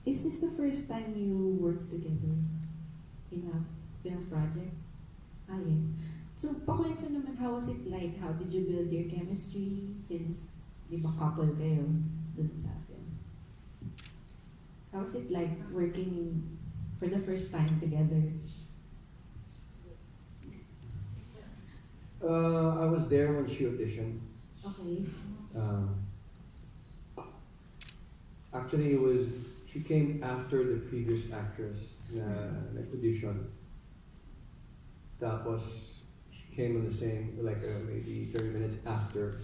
Is this the first time you work together in a film project? Ah, yes. So, pakwento naman, how was it like? How did you build your chemistry since, di ba, couple kayo dun sa film? How was it like working for the first time together? I was there when she auditioned. Okay. Actually, she came after the previous actress na nag-audition. Tapos, she came on the same, maybe 30 minutes after.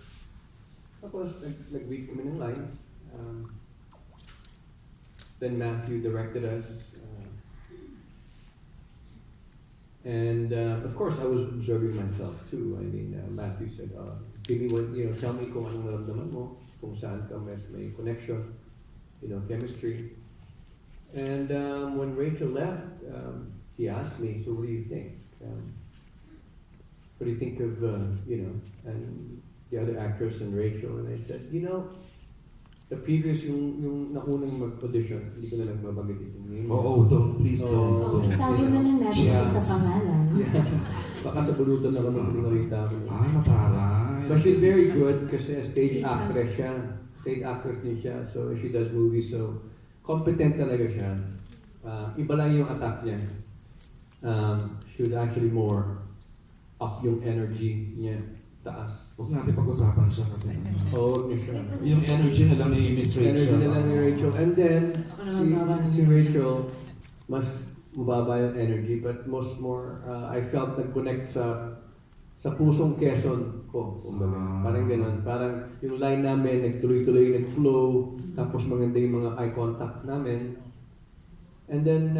Tapos, nag-read kami ng lines. Then Matthew directed us. And of course, I was observing myself too. I mean, Matthew said, "Give me what, tell me kung anong naramdaman mo, kung saan ka may connection, chemistry." And when Rachel left, he asked me, "So what do you think? What do you think of and the other actress and Rachel?" And I said, the previous yung nakunang mag-audition, hindi ko na lang mabanggit yung name. Please don't. Itago na lang natin siya sa pangalan. Yes. Baka sa bulutan na kami kung nakita mo. Mataray. But she's very good kasi stage actress siya. Stage actress din siya. So she does movies. So competent talaga siya. Iba lang yung attack niya. She was actually more up yung energy niya. Taas. Huwag natin pag-usapan siya kasi. Huwag niya siya. Yung energy na lang ni Miss Rachel. Energy na lang ni Rachel. And then, si Rachel, mas mababa yung energy, but more, I felt nag-connect sa pusong Quezon ko. Parang ganun. Parang yung line namin, nagtuloy-tuloy, nag-flow, tapos maganda yung mga eye contact namin. And then,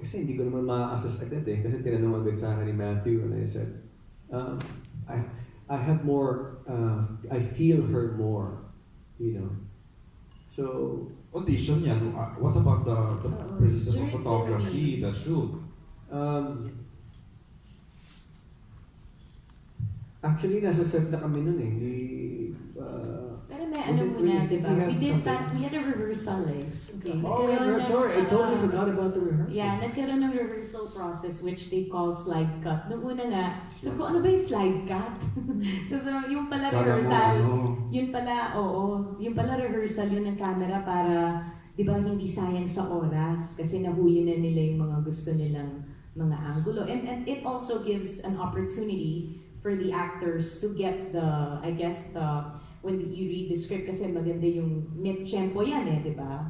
kasi hindi ko naman ma-assess agad kasi tinanong agad sa akin ni Matthew, and I said, I have more, I feel her more, So, audition yan. What about the process of photography, the shoot? Actually, nasa set na kami nun eh. Pero may muna, di ba? We had a rehearsal eh. Okay. Sorry, I totally forgot about the rehearsal. Yeah, nagkaroon ng rehearsal process which they call slide cut. Noong una nga, so kung ano ba yung slide cut? so yung pala rehearsal, yun pala rehearsal yun ng camera para, di ba, hindi sayang sa oras kasi nahuli na nila yung mga gusto nilang mga angulo. And it also gives an opportunity for the actors to get when you read the script kasi maganda yung tempo yan di ba?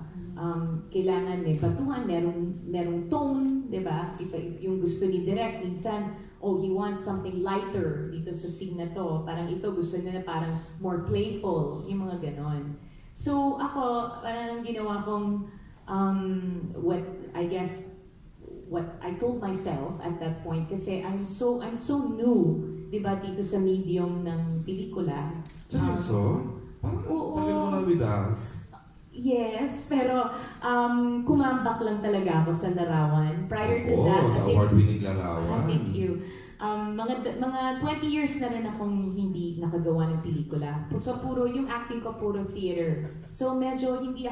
Kailangan may batuhan, merong tone, di ba? Yung gusto ni Direk, minsan, he wants something lighter dito sa scene na to. Parang ito, gusto niya na parang more playful, yung mga ganon. So ako, parang ginawa kong, what I told myself at that point, kasi I'm so new, di ba, dito sa medium ng pelikula. So? Tagal mo na with us? Yes, pero kumambak lang talaga ako sa larawan. Prior to that, kasi award-winning larawan. Thank you. Mga 20 years na rin akong hindi nakagawa ng pelikula. So yung acting ko puro theater. So medyo hindi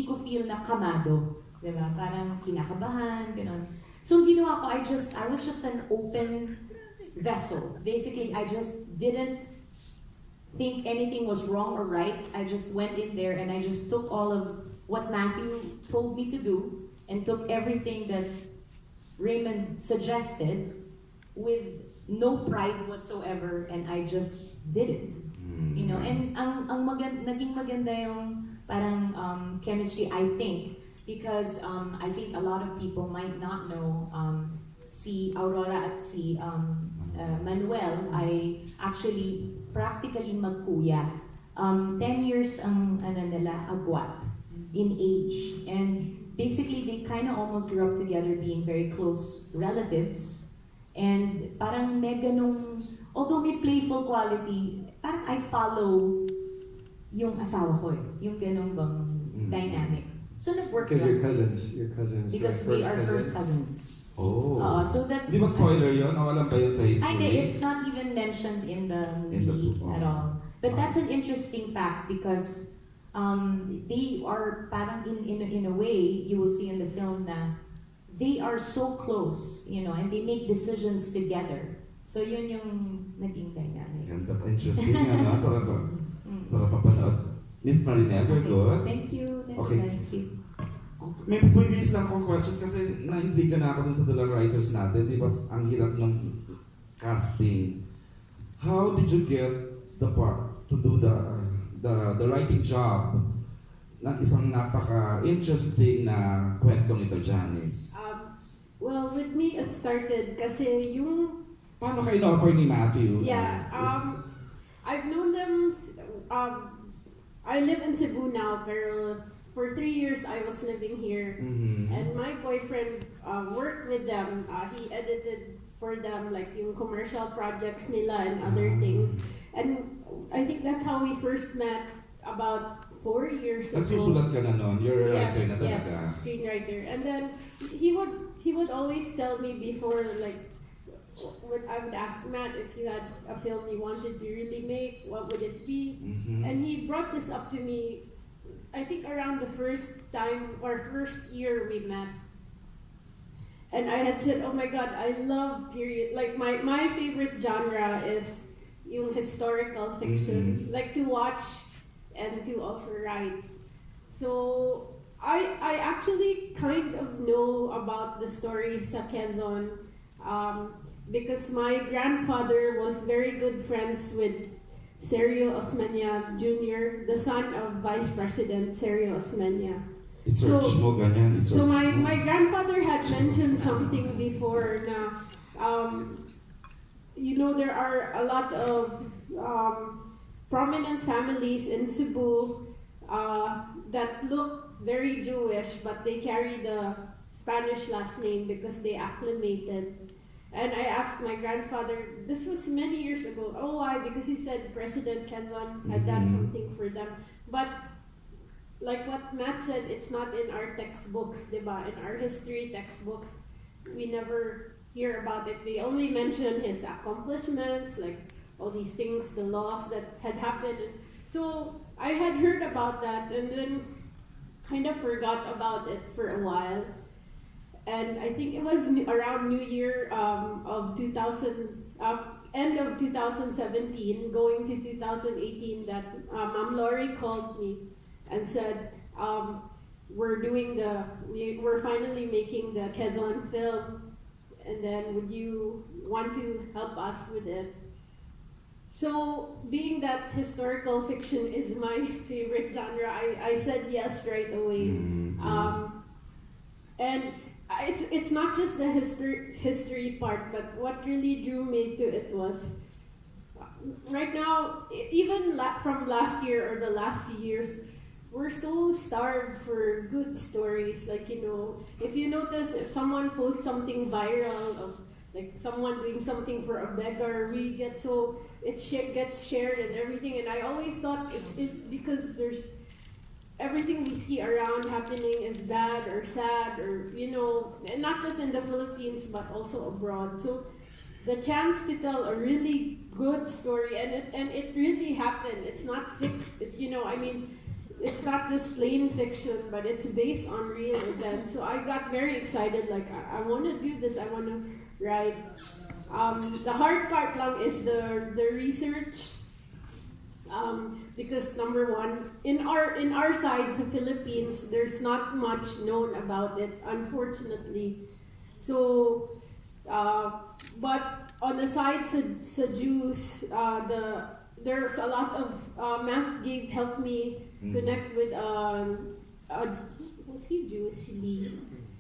ko feel na kamado. Diba? Parang kinakabahan, gano'n. So ginawa ko, I was just an open vessel. Basically, I just didn't think anything was wrong or right. I just went in there and I just took all of what Matthew told me to do and took everything that Raymond suggested with no pride whatsoever, and I just did it. And naging maganda yung parang chemistry, I think, because I think a lot of people might not know si Aurora at si Manuel ay actually practically magkuya. 10 years ang agwat in age, and basically they kind of almost grew up together being very close relatives, and parang may ganung, although may playful quality, parang I follow yung asawa ko yung ganung bang dynamic. So nag-work because you're cousins. Because we are first cousins. So that's... Di ba spoiler yun? O alam ba yun sa history? It's not even mentioned in the movie at all. But that's an interesting fact because they are parang in a way, you will see in the film na they are so close, and they make decisions together. So yun yung naging dynamic. Ganda, interesting ano? Sarap pa panood. Miss Marinelle, you're good? Thank you. That's Okay. nice. May bilis lang akong question kasi na-intriga na ako dun sa dalawang writers natin. Di ba, ang hirap ng casting. How did you get the part to do the writing job ng isang napaka-interesting na kwentong ito, Janice? Well, with me, it started kasi yung... Paano kayo in-offer ni Matthew? Yeah, I've known them... I live in Cebu now, pero for 3 years I was living here. Mm-hmm. And my boyfriend worked with them. He edited for them like yung commercial projects nila and other things. And I think that's how we first met about 4 years ago. Nagsusulat ka na nun? You're a writer na talaga? Yes, screenwriter. And then he would always tell me before, like, when I would ask Matt if you had a film you wanted to really make, what would it be? Mm-hmm. And he brought this up to me, I think around the first year we met. And I had said, oh my God, I love period. Like my favorite genre is yung historical fiction, like to watch and to also write. So I actually kind of know about the story sa Quezon because my grandfather was very good friends with Sergio Osmeña Jr., the son of Vice President Sergio Osmeña. I-search mo ganyan, i-search So mo. my grandfather had mentioned something before na, there are a lot of prominent families in Cebu that look very Jewish, but they carry the Spanish last name because they acclimated. And I asked my grandfather, this was many years ago, why? Because he said President Quezon had done something for them. But like what Matt said, it's not in our textbooks, diba? In our history textbooks, we never hear about it. They only mention his accomplishments, like all these things, the laws that had happened. So I had heard about that and then kind of forgot about it for a while. And I think it was around New Year of 2000, end of 2017, going to 2018, that Ma'am Lori called me and said, we're finally making the Quezon film, and then would you want to help us with it? So, being that historical fiction is my favorite genre, I said yes right away. And it's not just the history part, but what really drew me to it was, right now, even from last year or the last few years, we're so starved for good stories. Like, if you notice, if someone posts something viral of like someone doing something for a beggar, it gets shared and everything. And I always thought it's because there's everything we see around happening is bad or sad or, and not just in the Philippines, but also abroad. So the chance to tell a really good story, and it really happened. It's not it's not just plain fiction, but it's based on real events. So I got very excited, like, I want to do this, I want to write. The hard part lang is the research. Because number one, in our side, the Philippines, there's not much known about it, unfortunately. So, but on the side sa Jews, there's a lot of Matt helped me connect with was he Jewish?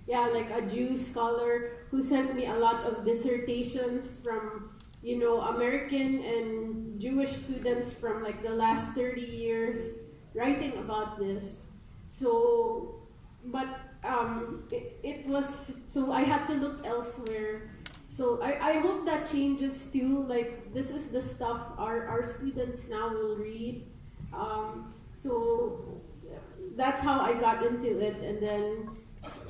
Yeah, like a Jew scholar who sent me a lot of dissertations from American and Jewish students from like the last 30 years writing about this. So, but it was, so I had to look elsewhere. So I hope that changes too. Like, this is the stuff our students now will read. So that's how I got into it, and then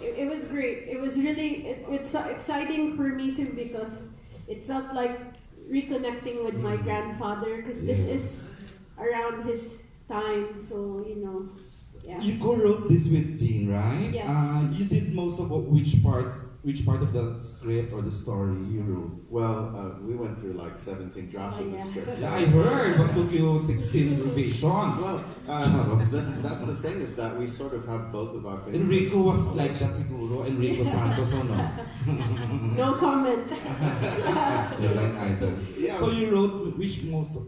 it was great. It was really it's exciting for me too, because it felt like reconnecting with my grandfather, because this is around his time. So, yeah. You co-wrote this with Jean, right? Yes. You did most of which part of the script or the story you wrote? Well, we went through like 17 drafts of the Yeah. script. Yeah, I heard, but took you 16 revisions. Well, that's the thing is that we sort of have both of our favorites. Enrico was like that siguro, Enrico Santos or no? No comment. Line item. Yeah. So you wrote which most of